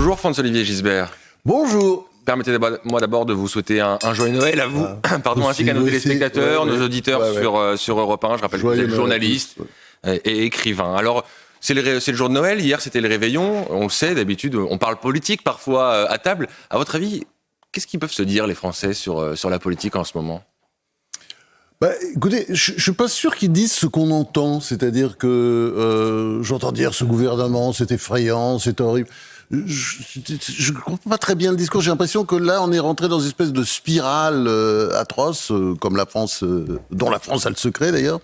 Bonjour Franz-Olivier Gisbert. Bonjour. Permettez-moi d'abord de vous souhaiter un joyeux Noël à vous, ainsi qu'à nos téléspectateurs, nos auditeurs sur Europe 1. Je rappelle que vous êtes journaliste et écrivain. Alors, c'est le jour de Noël, hier c'était le réveillon, on le sait, d'habitude on parle politique parfois à table. À votre avis, qu'est-ce qu'ils peuvent se dire les Français sur la politique en ce moment ? Écoutez, je suis pas sûr qu'ils disent ce qu'on entend, c'est-à-dire que j'entends dire ce gouvernement, c'est effrayant, c'est horrible. Je comprends pas très bien le discours. J'ai l'impression que là, on est rentré dans une espèce de spirale atroce, comme la France, dont la France a le secret d'ailleurs.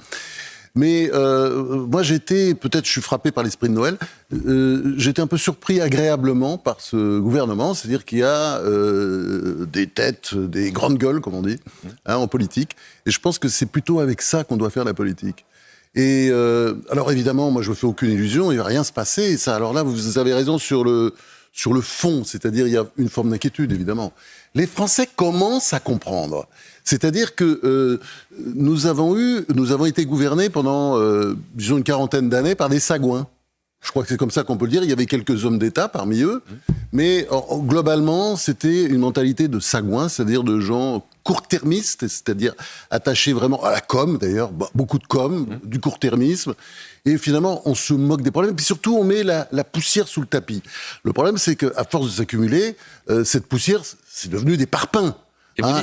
Mais moi, peut-être je suis frappé par l'esprit de Noël, j'étais un peu surpris agréablement par ce gouvernement, c'est-à-dire qu'il y a des têtes, des grandes gueules, comme on dit, en politique, et je pense que c'est plutôt avec ça qu'on doit faire la politique. Et alors évidemment, moi je me fais aucune illusion, il va rien se passer. Et ça, alors là, vous avez raison sur le fond, c'est-à-dire il y a une forme d'inquiétude évidemment. Les Français commencent à comprendre, c'est-à-dire que nous avons été gouvernés pendant disons une quarantaine d'années par des sagouins. Je crois que c'est comme ça qu'on peut le dire. Il y avait quelques hommes d'État parmi eux, mais globalement, c'était une mentalité de sagouins, c'est-à-dire de gens court-termistes, c'est-à-dire attachés vraiment à la com, d'ailleurs, beaucoup de com, du court-termisme. Et finalement, on se moque des problèmes. Et puis surtout, on met la poussière sous le tapis. Le problème, c'est qu'à force de s'accumuler, cette poussière, c'est devenu des parpaings.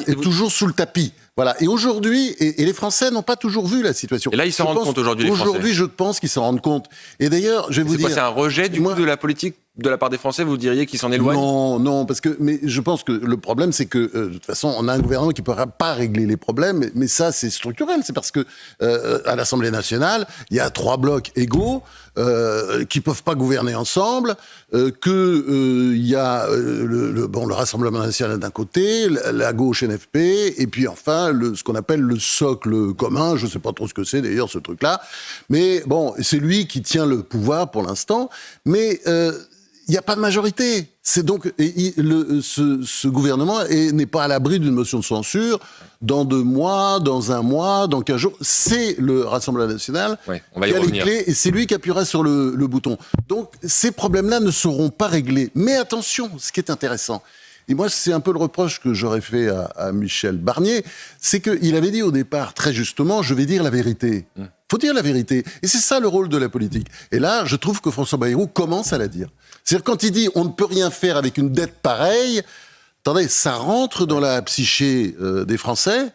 Et toujours sous le tapis. Voilà. Et aujourd'hui, et les Français n'ont pas toujours vu la situation. Et là, ils s'en rendent compte aujourd'hui, les Français. Aujourd'hui, je pense qu'ils s'en rendent compte. Et d'ailleurs, je vais vous dire... C'est un rejet, du coup, de la politique de la part des Français, vous diriez, qu'ils s'en éloignent ? Non, mais je pense que le problème, c'est que, de toute façon, on a un gouvernement qui ne pourra pas régler les problèmes, mais ça, c'est structurel. C'est parce que, à l'Assemblée nationale, il y a 3 blocs égaux, qui peuvent pas gouverner ensemble, il y a le Rassemblement national d'un côté, la gauche NFP, et puis enfin ce qu'on appelle le socle commun, je sais pas trop ce que c'est d'ailleurs ce truc-là, mais bon, c'est lui qui tient le pouvoir pour l'instant, mais il n'y a pas de majorité. C'est donc ce gouvernement n'est pas à l'abri d'une motion de censure dans 2 mois, dans 1 mois, dans 15 jours. C'est le Rassemblement national on va y qui a les revenir. clés et c'est lui qui appuiera sur le bouton. Donc ces problèmes-là ne seront pas réglés. Mais attention, ce qui est intéressant, et moi c'est un peu le reproche que j'aurais fait à Michel Barnier, c'est qu'il avait dit au départ très justement, je vais dire la vérité. Faut dire la vérité. Et c'est ça le rôle de la politique. Et là, je trouve que François Bayrou commence à la dire. C'est-à-dire quand il dit on ne peut rien faire avec une dette pareille, attendez, ça rentre dans la psyché des Français,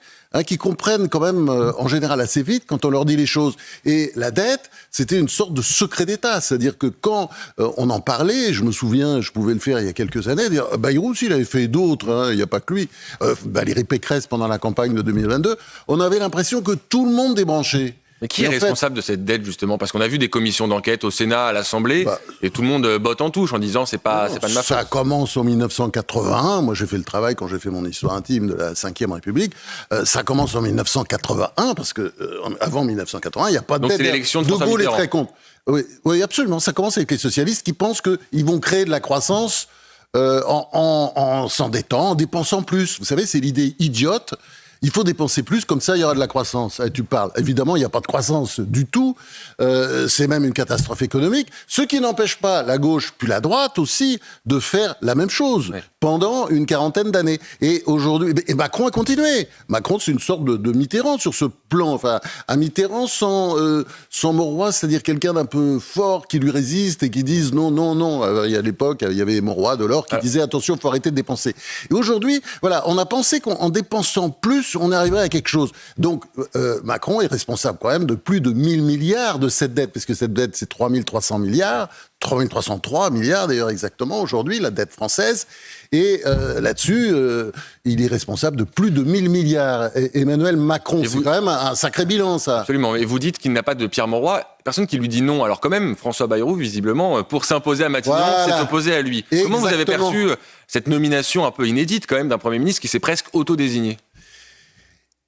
qui comprennent quand même en général assez vite quand on leur dit les choses. Et la dette, c'était une sorte de secret d'État. C'est-à-dire que quand on en parlait, je me souviens, je pouvais le faire il y a quelques années, dire Bayrou aussi, il avait fait d'autres, il n'y a pas que lui. Valérie Pécresse pendant la campagne de 2022, on avait l'impression que tout le monde débranchait. Mais qui est responsable de cette dette, justement ? Parce qu'on a vu des commissions d'enquête au Sénat, à l'Assemblée, et tout le monde botte en touche en disant c'est pas de ma faute. Ça commence en 1981. Moi, j'ai fait le travail quand j'ai fait mon histoire intime de la Ve République. Ça commence en 1981, parce que avant 1981, il n'y a pas de dette. Donc c'est l'élection de François Gaulle est Mitterrand. très contre. Oui, absolument. Ça commence avec les socialistes qui pensent qu'ils vont créer de la croissance en s'endettant, en dépensant plus. Vous savez, c'est l'idée idiote. Il faut dépenser plus, comme ça il y aura de la croissance. Tu parles. Évidemment, il n'y a pas de croissance du tout. C'est même une catastrophe économique. Ce qui n'empêche pas la gauche, puis la droite aussi, de faire la même chose pendant une quarantaine d'années. Et aujourd'hui, et Macron a continué. Macron, c'est une sorte de Mitterrand sur ce plan. Enfin, un Mitterrand sans Mauroy, c'est-à-dire quelqu'un d'un peu fort qui lui résiste et qui dise non, non, non. Alors, à l'époque, il y avait Mauroy, Delors, qui disait attention, il faut arrêter de dépenser. Et aujourd'hui, voilà, on a pensé qu'en dépensant plus, on arriverait à quelque chose. Donc, Macron est responsable quand même de plus de 1000 milliards de cette dette, parce que cette dette, c'est 3300 milliards, 3303 milliards d'ailleurs exactement aujourd'hui, la dette française. Et là-dessus, il est responsable de plus de 1000 milliards. Et Emmanuel Macron, c'est quand même un sacré bilan, ça. Absolument. Et vous dites qu'il n'a pas de Pierre Mauroy. Personne qui lui dit non. Alors quand même, François Bayrou, visiblement, pour s'imposer à Matignon, s'est opposé à lui. Exactement. Comment vous avez perçu cette nomination un peu inédite quand même d'un Premier ministre qui s'est presque autodésigné ?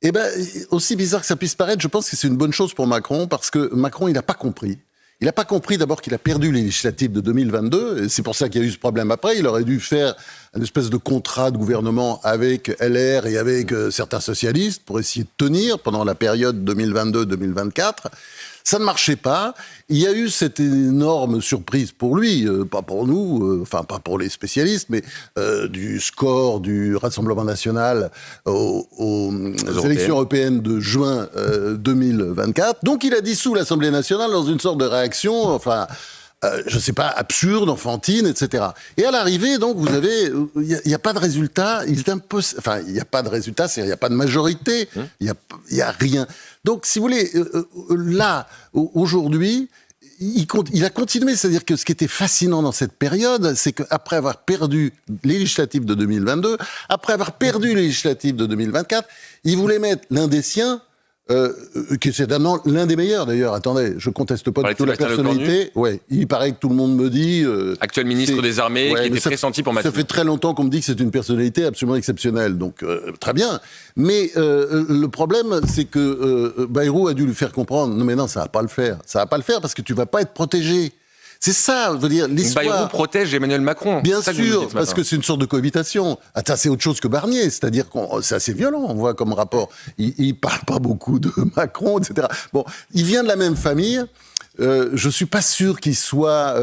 Eh ben, aussi bizarre que ça puisse paraître, je pense que c'est une bonne chose pour Macron, parce que Macron, il n'a pas compris. Il n'a pas compris d'abord qu'il a perdu les législatives de 2022, et c'est pour ça qu'il y a eu ce problème après. Il aurait dû faire une espèce de contrat de gouvernement avec LR et avec certains socialistes pour essayer de tenir pendant la période 2022-2024. Ça ne marchait pas. Il y a eu cette énorme surprise pour lui, pas pour nous, enfin pas pour les spécialistes, mais du score du Rassemblement national aux élections européennes de juin 2024. Donc il a dissous l'Assemblée nationale dans une sorte de réaction, enfin... je ne sais pas, absurde, enfantine, etc. Et à l'arrivée, donc, vous avez, il n'y a pas de résultat, il n'y a pas de résultat, c'est-à-dire il n'y a pas de majorité, il y a rien. Donc, si vous voulez, là, aujourd'hui, il a continué, c'est-à-dire que ce qui était fascinant dans cette période, c'est qu'après avoir perdu les législatives de 2022, après avoir perdu les législatives de 2024, il voulait mettre l'un des siens, qui est certainement l'un des meilleurs d'ailleurs. Attendez, je conteste pas du tout la personnalité. Ouais, il paraît que tout le monde me dit. Actuel ministre des Armées, qui était pressenti pour Matignon. Ça fait très longtemps qu'on me dit que c'est une personnalité absolument exceptionnelle, donc très bien. Mais le problème, c'est que Bayrou a dû lui faire comprendre. Non, mais non, ça va pas le faire. Ça va pas le faire parce que tu vas pas être protégé. C'est ça, je veux dire, l'histoire... Bayrou protège Emmanuel Macron. Bien sûr, parce que c'est une sorte de cohabitation. Attends, c'est autre chose que Barnier, c'est-à-dire que c'est assez violent, on voit comme rapport. Il parle pas beaucoup de Macron, etc. Bon, il vient de la même famille. Je suis pas sûr qu'il soit,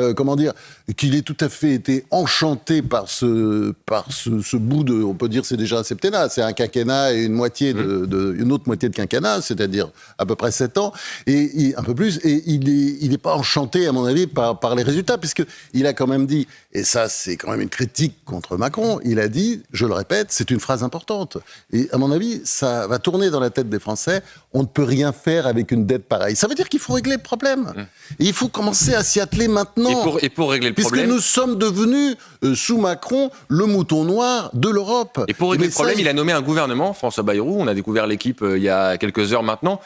qu'il ait tout à fait été enchanté par ce bout de, on peut dire, c'est déjà un septennat, c'est un quinquennat et une autre moitié de quinquennat, c'est-à-dire à peu près 7 ans, et un peu plus, et il est pas enchanté, à mon avis, par les résultats, puisque il a quand même dit, et ça, c'est quand même une critique contre Macron, il a dit, je le répète, c'est une phrase importante, et à mon avis, ça va tourner dans la tête des Français, on ne peut rien faire avec une dette pareille. Ça veut dire qu'il faut régler le problème. Et il faut commencer à s'y atteler maintenant. Et pour régler le problème... Puisque nous sommes devenus, sous Macron, le mouton noir de l'Europe. Et pour régler le problème, il a nommé un gouvernement, François Bayrou, on a découvert l'équipe il y a quelques heures maintenant.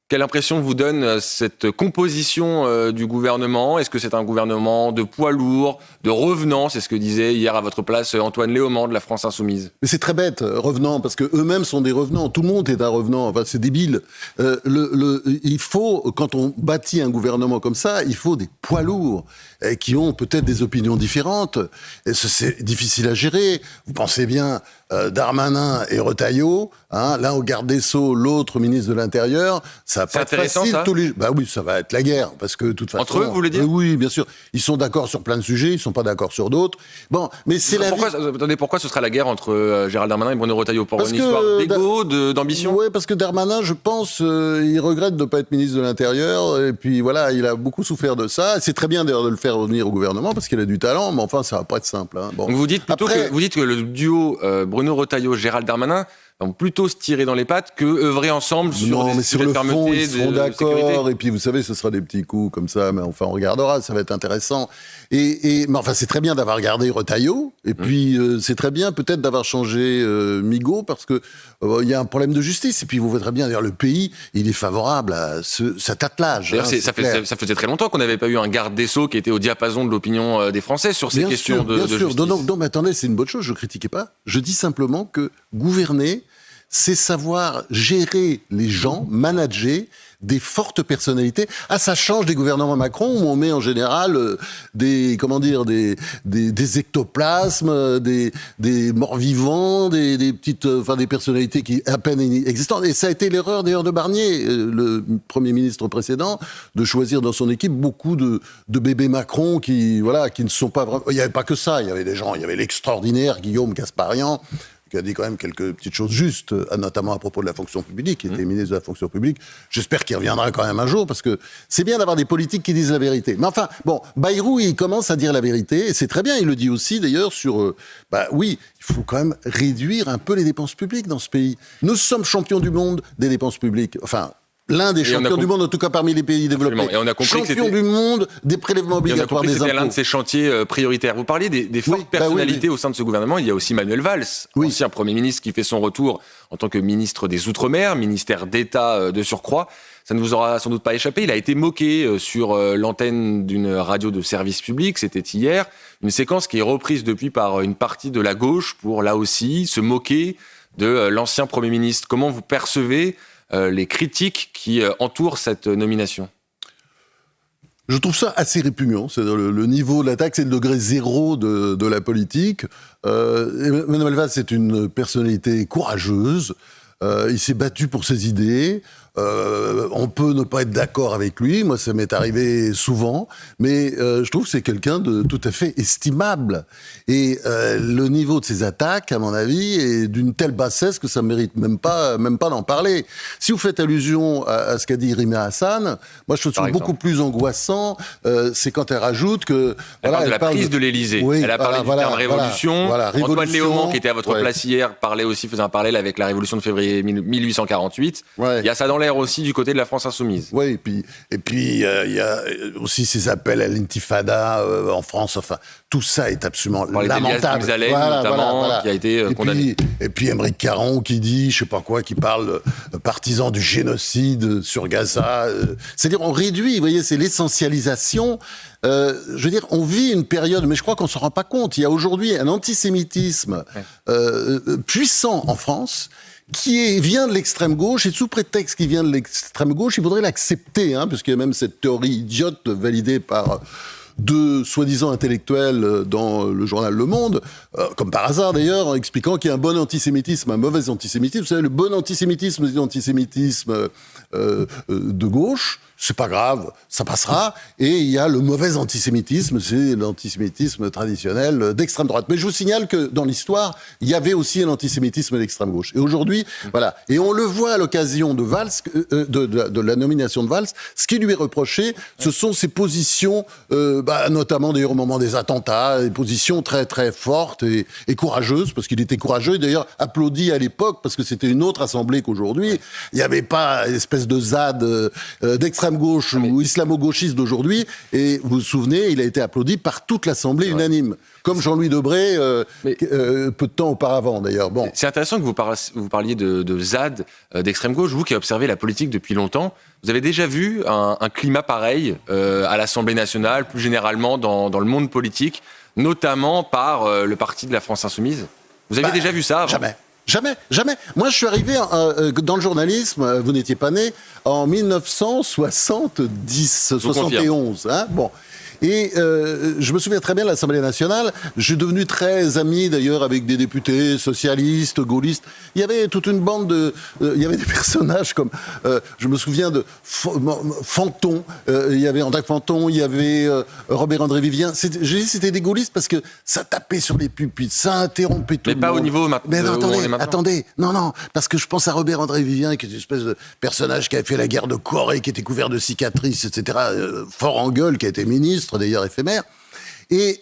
Quelle impression vous donne cette composition du gouvernement ? Est-ce que c'est un gouvernement de poids lourd, de revenants ? C'est ce que disait hier à votre place Antoine Léaumont de la France Insoumise. Mais c'est très bête, revenants, parce que eux-mêmes sont des revenants. Tout le monde est un revenant. Enfin, c'est débile. Il faut, quand on bâtit un gouvernement comme ça, il faut des poids lourds qui ont peut-être des opinions différentes. Et c'est difficile à gérer. Vous pensez bien Darmanin et Retailleau, hein, l'un au garde des Sceaux, l'autre ministre de l'Intérieur. Ça va pas être facile. Bah oui, ça va être la guerre, parce que de toute façon. Entre eux, vous voulez dire ? Oui, bien sûr. Ils sont d'accord sur plein de sujets, ils sont pas d'accord sur d'autres. Bon, mais c'est la vie. Attendez, pourquoi ce sera la guerre entre Gérald Darmanin et Bruno Retailleau ? Pour une histoire d'égo, d'ambition ? Oui, parce que Darmanin, je pense, il regrette de ne pas être ministre de l'Intérieur, et puis voilà, il a beaucoup souffert de ça. C'est très bien d'ailleurs de le faire revenir au gouvernement, parce qu'il a du talent, mais enfin, ça va pas être simple. Hein. Bon. Donc vous dites que le duo Bruno Retailleau, Gérald Darmanin vont plutôt se tirer dans les pattes que œuvrer ensemble sur des sujets de fermeté, fond, ils sont d'accord, sécurité. et puis vous savez, ce sera des petits coups comme ça, mais enfin on regardera, ça va être intéressant. Mais enfin c'est très bien d'avoir gardé Retailleau, et puis c'est très bien peut-être d'avoir changé Migaud, parce que il y a un problème de justice, et puis vous verrez bien, d'ailleurs le pays, il est favorable à cet attelage. D'ailleurs ça faisait très longtemps qu'on n'avait pas eu un garde des Sceaux qui était au diapason de l'opinion des Français sur ces questions de justice. Non, mais attendez, c'est une bonne chose, je critiquais pas. Je dis simplement que gouverner, c'est savoir gérer les gens, manager des fortes personnalités. Ah, ça change des gouvernements Macron où on met en général des ectoplasmes, des morts-vivants, des personnalités qui à peine existantes. Et ça a été l'erreur d'ailleurs de Barnier, le Premier ministre précédent, de choisir dans son équipe beaucoup de bébés Macron qui ne sont pas vraiment... Il n'y avait pas que ça, il y avait des gens, il y avait l'extraordinaire Guillaume Casparian, qui a dit quand même quelques petites choses justes, notamment à propos de la fonction publique, qui était ministre de la fonction publique. J'espère qu'il reviendra quand même un jour, parce que c'est bien d'avoir des politiques qui disent la vérité. Mais enfin, bon, Bayrou, il commence à dire la vérité, et c'est très bien, il le dit aussi d'ailleurs sur... oui, il faut quand même réduire un peu les dépenses publiques dans ce pays. Nous sommes champions du monde des dépenses publiques. Enfin... L'un des champions du monde, en tout cas parmi les pays développés. Et on a compris champion du monde des prélèvements obligatoires des impôts. C'était l'un de ces chantiers prioritaires. Vous parliez des fortes personnalités au sein de ce gouvernement. Il y a aussi Manuel Valls, ancien Premier ministre, qui fait son retour en tant que ministre des Outre-mer, ministère d'État de surcroît. Ça ne vous aura sans doute pas échappé. Il a été moqué sur l'antenne d'une radio de service public. C'était hier. Une séquence qui est reprise depuis par une partie de la gauche pour, là aussi, se moquer de l'ancien Premier ministre. Comment vous percevez les critiques qui entourent cette nomination? Je trouve ça assez répugnant. C'est-à-dire le niveau de l'attaque, c'est le degré zéro de la politique. Manuel Valls est une personnalité courageuse. Il s'est battu pour ses idées. on peut ne pas être d'accord avec lui, moi ça m'est arrivé souvent, mais je trouve que c'est quelqu'un de tout à fait estimable. Et le niveau de ses attaques, à mon avis, est d'une telle bassesse que ça mérite même pas d'en parler. Si vous faites allusion à ce qu'a dit Rima Hassan, moi je trouve beaucoup plus angoissant, c'est quand elle rajoute que... Elle parle de la prise de l'Élysée. Oui, elle a parlé du terme révolution. Antoine Léaumont, qui était à votre place hier, faisait un parallèle avec la révolution de février 1848. Ouais. Il y a ça dans l'air aussi du côté de la France insoumise. Oui, et puis il y a aussi ces appels à l'intifada en France. Enfin, tout ça est absolument lamentable. Notamment, qui a été condamné. Et puis Aymeric Caron qui dit, je sais pas quoi, qui parle partisan du génocide sur Gaza. C'est-à-dire, on réduit, vous voyez, c'est l'essentialisation. Je veux dire, on vit une période, mais je crois qu'on s'en rend pas compte. Il y a aujourd'hui un antisémitisme puissant en France qui vient de l'extrême gauche, et sous prétexte qu'il vient de l'extrême gauche, il faudrait l'accepter, puisqu'il y a même cette théorie idiote validée par deux soi-disant intellectuels dans le journal Le Monde, comme par hasard d'ailleurs, expliquant qu'il y a un bon antisémitisme, un mauvais antisémitisme. Vous savez, le bon antisémitisme, c'est l'antisémitisme de gauche. C'est pas grave, ça passera. Et il y a le mauvais antisémitisme, c'est l'antisémitisme traditionnel d'extrême droite. Mais je vous signale que dans l'histoire, il y avait aussi un antisémitisme d'extrême gauche. Et aujourd'hui, voilà. Et on le voit à l'occasion de Valls, de la nomination de Valls, ce qui lui est reproché, ce sont ses positions, notamment d'ailleurs au moment des attentats, des positions très très fortes et courageuses, parce qu'il était courageux, et d'ailleurs applaudi à l'époque, parce que c'était une autre assemblée qu'aujourd'hui. Il n'y avait pas une espèce de ZAD d'extrême gauche ou islamo-gauchiste d'aujourd'hui, et vous vous souvenez, il a été applaudi par toute l'Assemblée unanime, comme Jean-Louis Debré peu de temps auparavant d'ailleurs. Bon. C'est intéressant que vous parliez de ZAD, d'extrême gauche, vous qui observez la politique depuis longtemps. Vous avez déjà vu un climat pareil à l'Assemblée nationale, plus généralement dans le monde politique, notamment par le parti de la France insoumise? Vous avez déjà vu ça avant? Jamais. Moi, je suis arrivé dans le journalisme, vous n'étiez pas né, en 1971. Bon. Et je me souviens très bien de l'Assemblée nationale. Je suis devenu très ami d'ailleurs avec des députés socialistes, gaullistes. Il y avait toute une bande de... il y avait des personnages comme... je me souviens de Fanton. Il y avait André Fanton, il y avait Robert-André Vivien. J'ai dit c'était des gaullistes parce que ça tapait sur les pupitres, ça interrompait tout le monde. Mais pas au niveau maintenant. Mais attendez. Non. Parce que je pense à Robert-André Vivien, qui est une espèce de personnage qui avait fait la guerre de Corée, qui était couvert de cicatrices, etc. Fort en gueule, qui a été ministre, d'ailleurs éphémère, et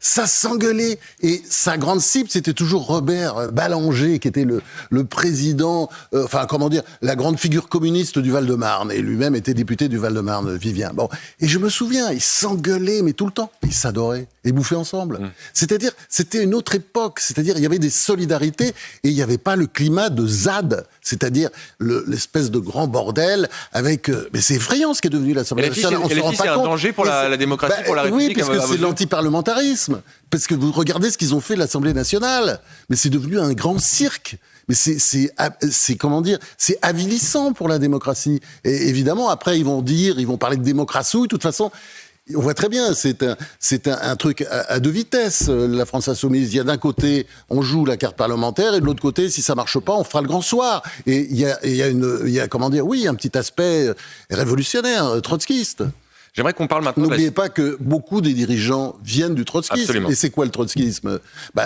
ça s'engueulait, et sa grande cible, c'était toujours Robert Ballanger, qui était le président, la grande figure communiste du Val-de-Marne, et lui-même était député du Val-de-Marne, Vivien. Bon, et je me souviens, ils s'engueulaient, mais tout le temps, ils s'adoraient, ils bouffaient ensemble. C'est-à-dire, c'était une autre époque, c'est-à-dire, il y avait des solidarités, et il n'y avait pas le climat de ZAD, c'est-à-dire l'espèce de grand bordel avec... mais c'est effrayant ce qui est devenu l'Assemblée nationale. C'est un danger pour la démocratie, pour la République. Oui, parce que c'est l'antiparlementarisme. Parce que vous regardez ce qu'ils ont fait de l'Assemblée nationale. Mais c'est devenu un grand cirque. Mais c'est comment dire, c'est avilissant pour la démocratie. Et évidemment, après, ils vont parler de démocratie. De toute façon, on voit très bien, c'est un truc à deux vitesses, la France insoumise. Il y a d'un côté, on joue la carte parlementaire, et de l'autre côté, si ça marche pas, on fera le grand soir. Et il y a comment dire, un petit aspect révolutionnaire, trotskiste. J'aimerais qu'on parle maintenant... N'oubliez pas que beaucoup des dirigeants viennent du trotskisme. Absolument. Et c'est quoi le trotskisme?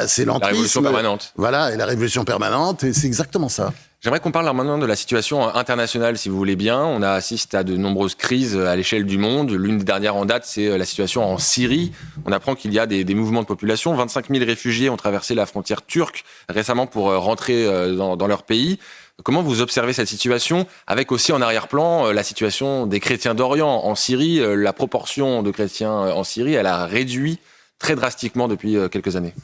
C'est l'entrisme. La révolution permanente. Voilà, et la révolution permanente, et c'est exactement ça. J'aimerais qu'on parle maintenant de la situation internationale, si vous voulez bien. On assiste à de nombreuses crises à l'échelle du monde. L'une des dernières en date, c'est la situation en Syrie. On apprend qu'il y a des mouvements de population. 25 000 réfugiés ont traversé la frontière turque récemment pour rentrer dans leur pays. Comment vous observez cette situation, avec aussi en arrière-plan la situation des chrétiens d'Orient en Syrie? La proportion de chrétiens en Syrie, elle a réduit très drastiquement depuis quelques années.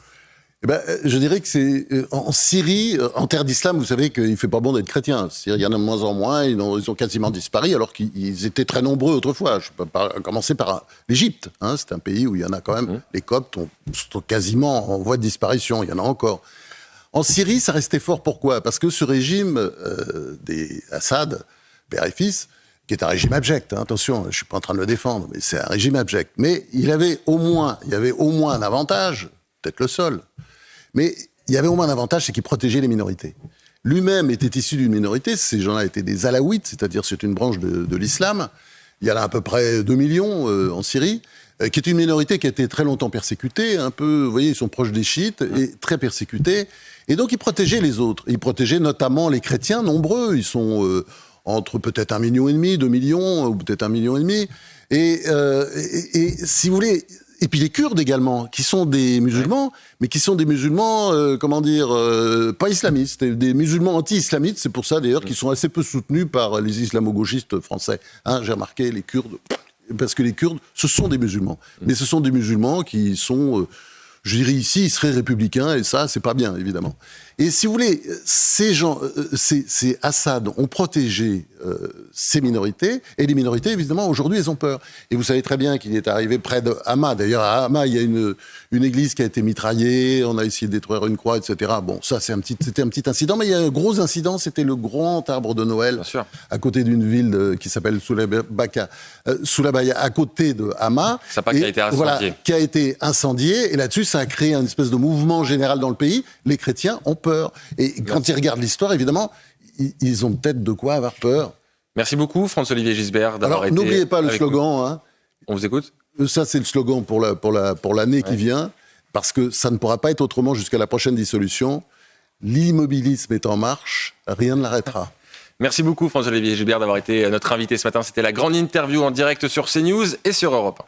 Je dirais que c'est en Syrie, en terre d'islam, vous savez qu'il fait pas bon d'être chrétien. Il y en a de moins en moins, ils ont quasiment disparu, alors qu'ils étaient très nombreux autrefois. Je peux pas commencer par l'Égypte. C'est un pays où il y en a quand même. Les Coptes sont quasiment en voie de disparition. Il y en a encore. En Syrie, ça restait fort. Pourquoi? Parce que ce régime des Assad, père et fils, qui est un régime abject, attention, je suis pas en train de le défendre, mais c'est un régime abject. Mais il y avait au moins un avantage, peut-être le seul, mais il y avait au moins un avantage, c'est qu'il protégeait les minorités. lui-même était issu d'une minorité. Ces gens-là étaient des alaouites, c'est-à-dire c'est une branche de l'islam. Il y en a à peu près 2 millions en Syrie, qui est une minorité qui a été très longtemps persécutée, un peu, vous voyez, ils sont proches des chiites, et très persécutés. Et donc ils protégeaient les autres. Ils protégeaient notamment les chrétiens, nombreux. Ils sont entre peut-être 1,5 million, 2 millions, ou peut-être 1,5 million. Et si vous voulez... Et puis les Kurdes également, qui sont des musulmans, mais qui sont des musulmans, pas islamistes, des musulmans anti-islamites. C'est pour ça d'ailleurs qu'ils sont assez peu soutenus par les islamo-gauchistes français. J'ai remarqué les Kurdes, parce que les Kurdes, ce sont des musulmans. Mais ce sont des musulmans qui sont, je dirais ici, ils seraient républicains, et ça, c'est pas bien, évidemment. Et si vous voulez, ces gens, ces Assad ont protégé ces minorités, et les minorités, évidemment, aujourd'hui, elles ont peur. Et vous savez très bien qu'il est arrivé près de Hama. D'ailleurs, à Hama, il y a une église qui a été mitraillée, on a essayé de détruire une croix, etc. Bon, ça, c'était un petit incident, mais il y a un gros incident, c'était le grand arbre de Noël, à côté d'une ville qui s'appelle Soulabaya, à côté de Hama. Ça n'a pas été incendié. Voilà, qui a été incendié, et là-dessus, ça a créé une espèce de mouvement général dans le pays. Les chrétiens ont peur. Et quand ils regardent l'histoire, évidemment, ils ont peut-être de quoi avoir peur. Merci beaucoup, François-Olivier Gisbert, d'avoir été. Alors, n'oubliez pas le slogan. On vous écoute. Ça, c'est le slogan pour l'année qui vient, parce que ça ne pourra pas être autrement jusqu'à la prochaine dissolution. L'immobilisme est en marche, rien ne l'arrêtera. Merci beaucoup, François-Olivier Gisbert, d'avoir été notre invité ce matin. C'était la grande interview en direct sur CNews et sur Europe 1.